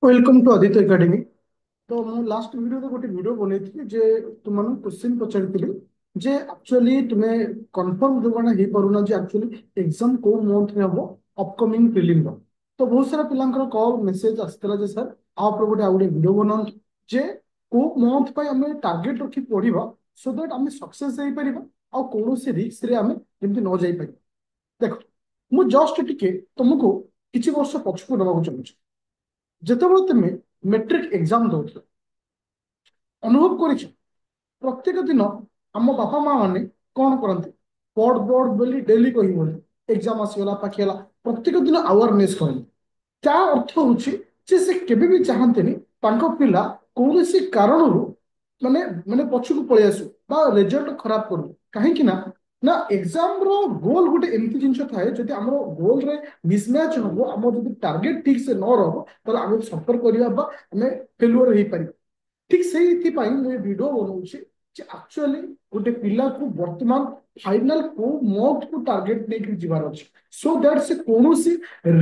Welcome to Aditya academy. तो मु last video रे गोटे वीडियो बनैଥିଲି जे तुम क्वेश्चन पचारिଥିଲି जे एक्चुअली तुम्हें कंफर्म जोगाना हे परुना जे एक्चुअली एग्जाम को मंथ में हबो अपकमिंग प्रीलिम रो। तो बहुत सारा पिलांकर कॉल मेसेज आस्तला जे सर आप गोटे आ गोटे वीडियो बनाउ जे को मंथ पे हमें टारगेट रखी पढ़िबा सो दैट हमें सक्सेस होई परिबा आ कोनो से रिस्क रे हमें जेमति न जाई पारि। देखो मु जस्ट टिके तुमको किछि वर्ष पछको दबाको चाहूछु। ଯେତେବେଳେ ତୁମେ ମେଟ୍ରିକ ଏକ୍ଜାମ ଦଉଥିଲ ଅନୁଭବ କରିଛ ପ୍ରତ୍ୟେକ ଦିନ ଆମ ବାପା ମା ମାନେ କଣ କରନ୍ତି ପଢ ପଢ ବୋଲି ଡେଲି କହିବନି ଏକ୍ଜାମ ଆସିଗଲା ପାଖେଇଲା ପ୍ରତ୍ୟେକ ଦିନ ଆୱାରନେସ୍ କରନ୍ତି। ତା ଅର୍ଥ ହଉଛି ଯେ ସେ କେବେ ବି ଚାହାନ୍ତିନି ତାଙ୍କ ପିଲା କୌଣସି କାରଣରୁ ମାନେ ମାନେ ପଛକୁ ପଳେଇ ଆସୁ ବା ରେଜଲ୍ଟ ଖରାପ କରୁ। କାହିଁକି ନା ନା ଏକ୍ଜାମ ର ଗୋଲ ଗୋଟେ ଏମିତି ଜିନିଷ ଥାଏ ଯଦି ଆମର ଗୋଲରେ ମିସମ୍ୟାଚ ହବ ଆମର ଯଦି ଟାର୍ଗେଟ ଠିକ ସେ ନ ରହିବ ତାହେଲେ ଆମେ ସଫର କରିବା ବା ଆମେ ଫେଲୁଅର ହେଇପାରିବା। ঠিক ସେଇଥିପାଇଁ ମୁଁ ଏ ଭିଡିଓ ବନଉଛି ଯେ ଆକ୍ଚୁଆଲି ଗୋଟେ ପିଲାକୁ ବର୍ତ୍ତମାନ ଫାଇନାଲ କୋଉ ମନ୍ଥକୁ ଟାର୍ଗେଟ ନେଇକି ଯିବାର ଅଛି ସୋ ଦ୍ୟାଟ ସେ କୌଣସି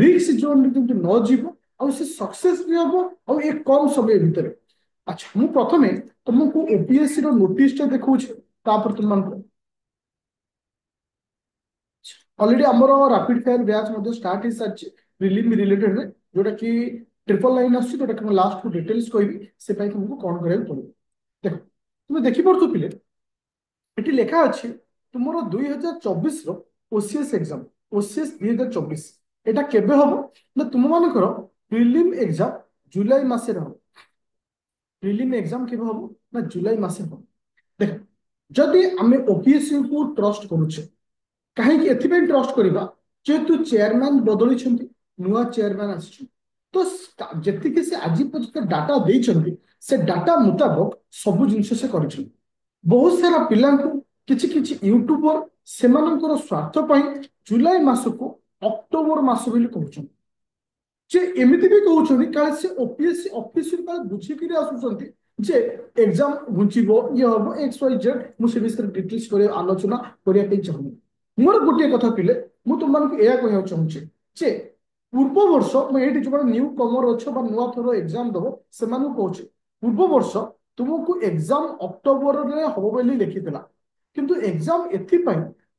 ରିସ୍କ ଜୋନରେ କିନ୍ତୁ ନ ଯିବ ଆଉ ସେ ସକ୍ସେସ ବି ହବ ଆଉ ଏ କମ ସମୟ ଭିତରେ। ଆଚ୍ଛା ମୁଁ ପ୍ରଥମେ ତୁମକୁ ଓପିଏସସି ର ନୋଟିସ ଟା ଦେଖଉଛି ତାପରେ ତୁମମାନଙ୍କୁ ऑलरेडी आमर रैपिड फायर बैच स्टार्ट हो सारी प्रिलिम रिलेटेड जोटा कि ट्रिपल लाइन आसोटा कि लास्ट को डिटेल्स कहबी से तुमको कौन करा पड़ो। देख तुम देखिपु पिले ये लेखा अच्छे तुम 2024 ओसीएस एग्जाम ओसीएस 2024 एटा केबे हम ना तुम मानकर प्रिलिम एग्जाम जुलाई मासे हम प्रिलिम एग्जाम केबे हम ना जुलाई मासे हम। देख जदि आम ओपीएससी को ट्रस्ट करुचे कहीं ट्रस्ट करवा जेहेतु चेयरमैन बदली नुआ चेयरमैन आसी तो जी से आज पर्यटन डाटा देते से डाटा मुताबक सब जिन से कर बहुत सारा पिला किसी किसी यूट्यूबर से स्वार्थ जुलाई मास को अक्टोबर मास कहते जे एमती भी कहते काले से ओपीएससी ऑफिस बुझिकी आसुँच जे एग्जाम घुंचब ये हम एक्स वाई जेड मुझे विषय डिटेल्स आलोचना करने चाहूँगी। मोर गोटे कथा पिले मु तुमको यह कहना चाहूँगी जे पूर्व वर्ष मुझे जो न्यू कमर अच्छे नुआ थर एग्जाम दब से कहूँ पूर्व वर्ष तुमको एग्जाम अक्टोबर में हम बोली लिखिला किंतु एग्जाम एथिपाई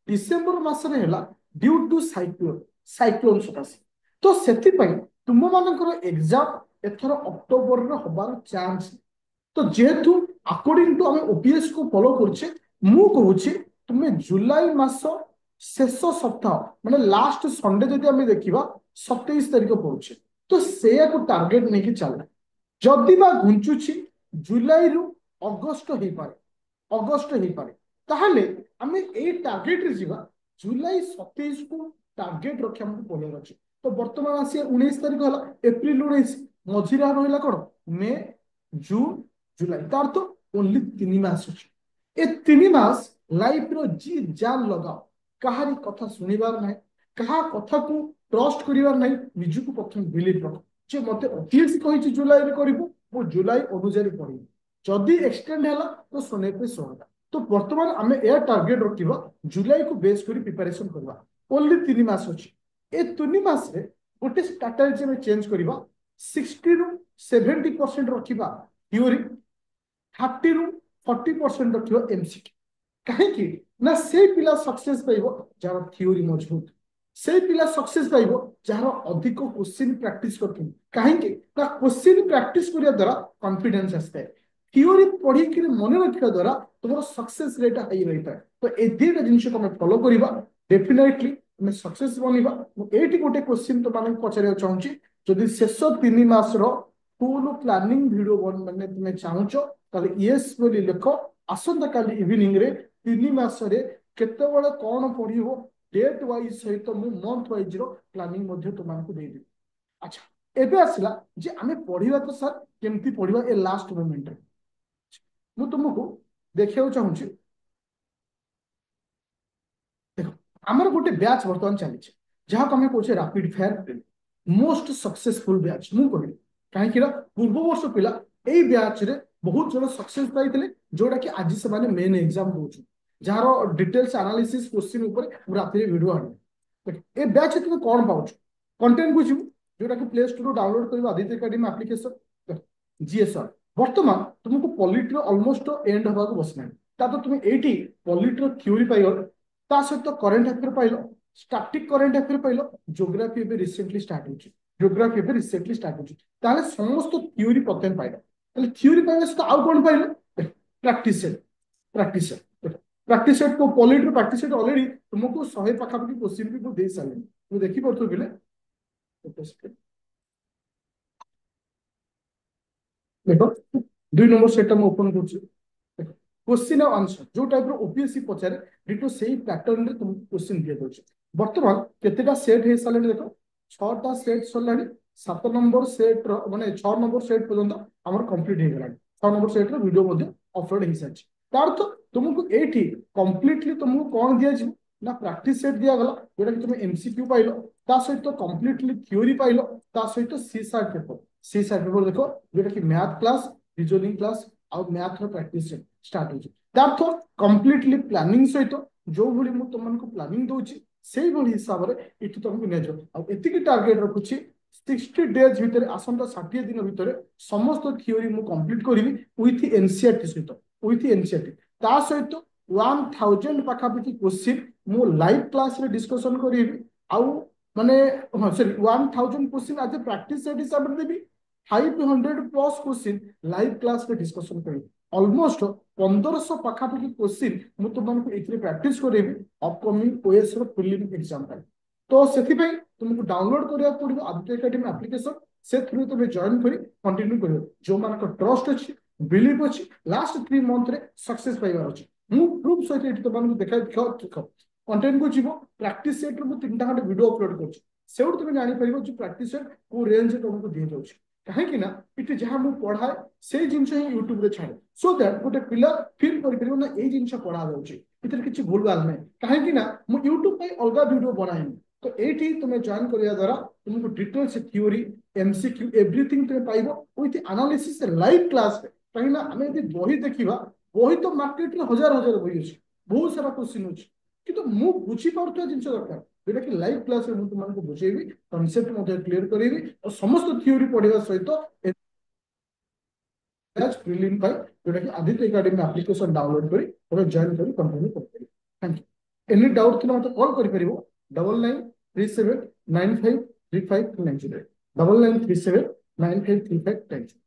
डिसेम्बर मसरे है ड्यू टू साइक्लोन सकाशे तो से तुम मान एग्जाम एथर अक्टोबर में हबार चांस तो जेहेतु अकॉर्डिंग टू आम ओपीएस को फॉलो करछे मु कहूची तुम्हें जुलाई मास शेष सप्ताह माने लास्ट संडे जदि आम देखा 27 तारीख पड़ुचे तो से टार्गेट नहीं चलना जदि बा घुंचुची जुलाई रु अगस्ट हो पारे अगस्ट हो पारे ताहले आमे ए टार्गेट रे जीवा जुलाई 27 को टार्गेट रखा हमको पड़े अच्छे। तो बर्तमान आसी 19 तारीख है एप्रिल 19 मझिरे रहा कौन मे जून जुलाई तार तो ओनली 3 मास अच्छे ए 3 मास लाइफ रो जी जान लगाओ कहारी कथा शुणिबार ना कहा कथा को ट्रस्ट करिवार ना निज को प्रथम बिलीव रख जे मते ओपीएससी कहि जुलाई रे करिवो वो जुलाई अनुसार पढ़ी जदि एक्सटेंड है तो सुने पे सोहला। तो बर्तमान आम एयर टार्गेट रखा जुलाई को बेस कर प्रिपेरेसन करवा ओनली 3 मास अच्छी ए 3 मास गोटे स्ट्राटेजी में चेंज करवा 60 रु 70% रखा थ्योरी 30 रु 40% रखा एमसीक्यू कहीं ना से पिला सक्सेस पाइबो जार थ्योरी मजबूत से पिला सक्सेस पाइबो जार अधिक क्वेश्चन प्रैक्टिस करथि कहीं ना क्वेश्चन प्रैक्टिस करिया द्वारा कॉन्फिडेंस आस्ते थ्योरी पढ़ी कि मन रखा द्वारा तुम सक्सेस रेट हाई रहता है। तो ए दुईटा जिन को फॉलो करवा डेफिनेटली आम सक्सेस बनवा ये गोटे क्वेश्चन तुम पचार चाहूँगी जदि शेष 3 मास फुल प्लानिंग वीडियो मैंने तुम्हें चाहूच ताले येस बोली लिख आसंता काली इवनिंग रे 3 मास केतेबेले कौन पढ़ो डेट वाइज सहित मु मंथ वाइज रो प्लानिंग तुमको देदेवी। अच्छा एबे आसला जे आमे पढ़िबा तो सर केमती पढ़िबा ए लास्ट मोमेंट रे मु तुमको देखियो चाहूची देखो आमर गोटे बैच वर्तमान चली जहाँ आम कहे rapid fire most successful batch मु कहली कहीं पूर्व वर्ष पिला यही बैच रे बहुत जन सक्सेस पाई जोटा कि आज से मेन एग्जाम दौर जार डिटेल्स एनालिसिस क्वेश्चन ऊपर राति वीडियो आनी ए बैच तुम कौन पाच कंटेंट बुझू जोटा कि प्ले स्टोर डाउनलोड कर आदित्य एकेडमी एप्लिकेशन जीएसआर बर्तमान तुमको पॉलिटी ऑलमोस्ट एंड होगा बसना तो तुम ये पॉलिटी थ्योरी पाइल ता सहित current affair pile static current affair pile geography एबे रिसेंटली स्टार्ट होची ज्योग्राफी एबे रिसेंटली स्टार्ट होची ताले समस्त थ्योरी प्रथम पाइल ताले थ्योरी पाइले सहित आउ कोन पाइल practice set practice set practice set को पॉलिटी प्रैक्टिस सेट ऑलरेडी तुमको 100 पाखापाखि क्वेश्चन भी दे सारे तो देखि पड़तो बिले देखो 2 नंबर सेट हम ओपन कर क्वेश्चन और आंसर जो टाइप ओपीएससी पचारे डिटो सेही पैटर्न रे तुमको क्वेश्चन दिया जाउछ वर्तमान केतेटा सेट हे साले देखो 6टा सेट सरलानी 7 नंबर सेट रो माने 6 नंबर सेट पर्यंत हमर कंप्लीट हे गलानी 6 नंबर सेट रो वीडियो मध्ये अपलोड हे साच तार तो तुमको एठी कंप्लीटली तुमको कोन दिया जी ना प्रैक्टिस सेट दिया गला जेटा कि तुम एमसीक्यू पाइलो ता सहित तो कंप्लीटली थ्योरी पाइलो ता सहित सीसार पेपर देखो जेटा कि मैथ क्लास रीजनिंग क्लास आउ मैथ रो प्रैक्टिस सेट स्टार्ट हो तार तो कंप्लीटली प्लानिंग सहित जो भली मु तुमको प्लानिंग दउची सेही भली हिसाब रे इति तुमको ने जो आ एतिकी टारगेट रखुची 60 डेज भितर आसंता 60 दिन भितर समस्त थ्योरी मु कंप्लीट करिवि विथ एनसीईआरटी सहित विथ एनसीईआरटी ता सहित 1000 पाखापाखि क्वेश्चन मु लाइव क्लास रे डिस्कशन करिवि आउ माने हां सॉरी 1000 क्वेश्चन आज प्रैक्टिस सेट हिसाब रे देबी 500 प्लस क्वेश्चन लाइव क्लास रे डिस्कशन करिवि ऑलमोस्ट 1500 पाखापाखि क्वेश्चन मु तुमको एथिरे प्रैक्टिस करेबी अपकमिंग ओएस रो प्रीलिम एग्जाम पर तो सेथि पई तुमको डाउनलोड करिया पड़िबो आदित्य एकेडमी एप्लिकेशन से थ्रू तुम जॉइन करी कंटिन्यू करियो जो मान ट्रस्ट अछि बिलीव अछि लास्ट 3 मंथ रे सक्सेस पाइबार अछि मु प्रूफ सहित एठी तुमको देखा देखो कंटेंट को जीवो प्रैक्टिस सेट रो मु 3टा खंड वीडियो अपलोड करछि सेउड तुम जानि परिबो जे प्रैक्टिस सेट को रेंज तुमको दिए जाउछि कहीं ना इट जहाँ मुझे पढ़ाए से जिनस ही यूट्यूब रे छाड़े सो दैट गोटे पिला फील कर ना ये जिनस पढ़ा जाउछि इतरे किछि भूल भाल नै कहीं ना मु यूट्यूब पे अलग वीडियो बनाइनि तो एठी तुम जॉइन करिया द्वारा तुमको डिटेल्स थ्योरी एमसीक्यू एवरीथिंग तुम पाइबो विथ एनालिसिस लाइव क्लास रे कहीं ना हमें यदि बही देखिबा बही तो मार्केट रे हजार हजार बही अछि बहुत सारा क्वेश्चन अछि किंतु मु बुझी पाउतो जिनस दरकार जोटा कि लाइव क्लास रे मु तुमको बुझेबी कांसेप्ट मध्ये क्लियर करेबी और समस्त थ्योरी पढ़िबा सहित प्रीलिम पाई जोटा कि आदित्य एकेडमी एप्लिकेशन डाउनलोड करी और जॉइन करी कंटिन्यू कर थैंक यू एनी डाउट थिना मते कॉल करि परिबो 9937953590 9937953590